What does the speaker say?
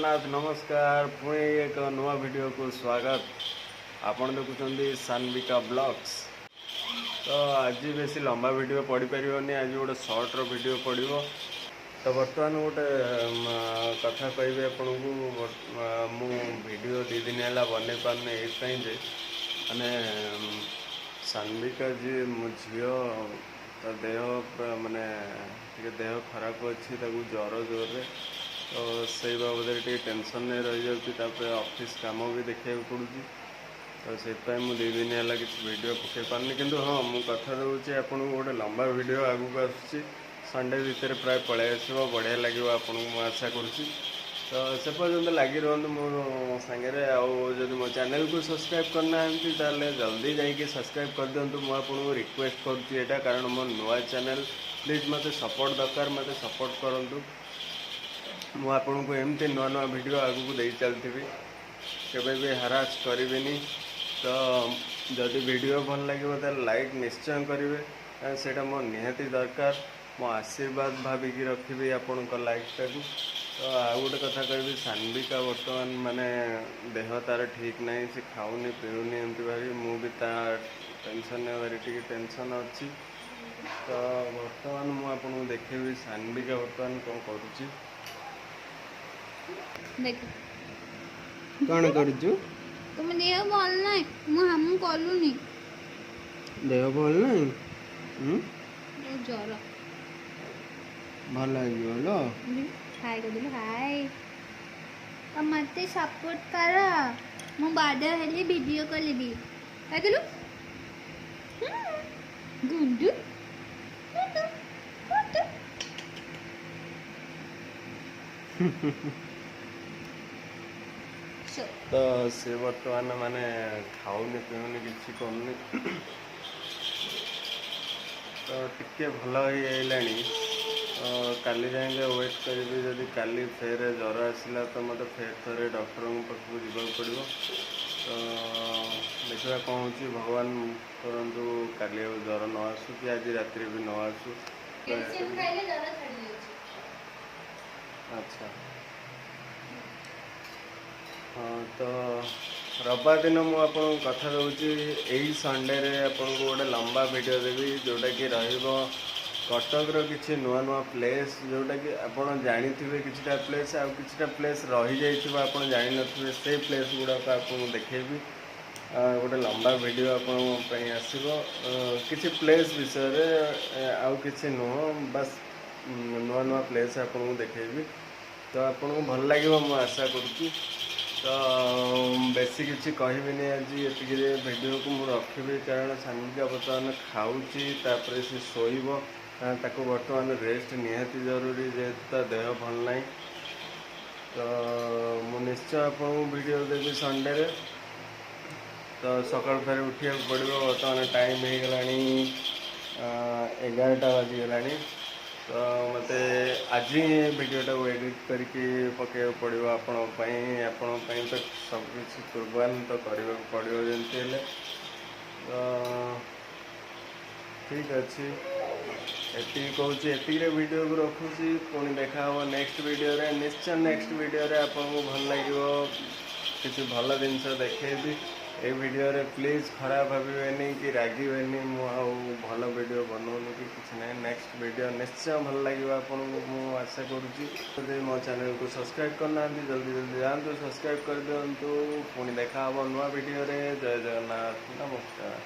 जगन्नाथ नमस्कार पुणी एक नुआ वीडियो को स्वागत। आपण देखुं शान्विका ब्लॉग्स। तो आज बेसी लंबा वीडियो पड़ पारे आज गोटे सर्टर वीडियो पड़ो। तो बर्तमान गोटे कथा कहि आपण को मु वीडियो 2 दिन है बन पारे ये माने शान्विका जी मो झील तो देह माने देह खराब अच्छी ज्वर जोर तो से बाबद टेंशन नहीं रही जाऊँगी ऑफिस काम भी देखा पड़ू तो से मुझे 2 दिन है कि वीडियो पकई पारनी कि हाँ मुझे कथा दूसरी आपको गोटे लंबा वीडियो आगू आसूँ संडे भितर प्राय पलि आसो बढ़िया लगे आपको मुझे आशा करुँची। तो से पर्यटन लगी रुहतु मो सांगे आदि मो चैनल को सब्सक्राइब करना ताले जल्दी जाइए सब्सक्राइब कर दिंतु। मुझे रिक्वेस्ट करुँचा कारण मो नुआ चैनल प्लीज मत सपोर्ट दरकार मत सपोर्ट करूँ। मु आपन को एमती नुआ नुआ वीडियो आगू दे चलती केवे भी हरास करें। तो जदि वीडियो भल लगे तो लाइक निश्चय करेंगे सेटा मो निहाती दरकार मो आशीर्वाद भाविकी रखी आपण लाइकटा को। तो आउ गोटे कथा कहि शान्विका बर्तमान माने देह तार ठीक नहीं से खाऊनी पीऊनी एमती भावी मु भी टेंशन भारी टेंशन अच्छी। तो बर्तमान मु आपन देखेबी शान्विका बर्तमान कौन करुच्ची देख कौन करुचु तुम देह भल ना हम कलुनी देह भल ना ज्वर भल लगे हाय कर दिलु हाय अब मते सपोर्ट कर मु बाडा हेली वीडियो कॉल भी हाय कलु गुंडू तो से बर्तमान माने खाऊनी पीऊनी किसी करनी तो टिके भल हो काली जाए वेट करी जदि काली फेर ज्वर आसला तो मत फेर थे डॉक्टर पाखक जावाक पड़ो। तो देखा कौन हो भगवान करंतु काली ज्वर न आसू कि आज रात्रि भी न आसू। अच्छा हाँ तो रविवार दिन मुझे कथा दूसरी यही संडे रे आपको गोटे लंबा वीडियो देवी जोटा कि कटक किसी नुआ नुआ प्लेस जोटा कि आप जानी थे किसी प्लेस आउ कि प्लेस रही जाइए आप जानी थे से प्लेस गुड़ाक आपको देखेबी गोटे लंबा वीडियो आपंपाई आसो किसी प्लेस विषय आउ कि नुह बस नुआ नुआ प्लेस आपको देखेबी। तो आपको भल लगे मुझे आशा करुँची। तो बेसी किसी कहबिनी आज ये वीडियो को मुझे रखी कारण शान्विका बर्तमान खाऊँची से शोब ताको बर्तमान रेस्ट निहाती जरूरी जेहेतु देह भल ना। तो मु निश्चय आपको वीडियो देवी संडे रे। तो सकाल फेर उठा पड़ो बर्तमान टाइम हो गला 11टा बाजीगला। तो मत आज वीडियोटा एडिट करके पकड़ पड़ो आपण तो सब किसी कुर्बान तो करने पड़ो जमी। तो ठीक अच्छे ये कहूँ ये वीडियो को रखुची पुणी देखा हम नेक्स्ट वीडियो रे निश्चय नेक्स्ट वीडियो रे आपको भल लगे किसी भल जिनस देखेबी। ये वीडियो रे प्लीज खराब भावेनि कि रागिबेनि भल वीडियो बनाऊनी कि किसी ना नेक्स्ट वीडियो निश्चय भल लगे आपको मुझे आशा करुँची। मो चैनल को सब्सक्राइब करना जल्दी जल्दी जातु सब्सक्राइब कर दिंतु पुणी देखा हम नुआ वीडियो रे। जय जगन्नाथ नमस्कार।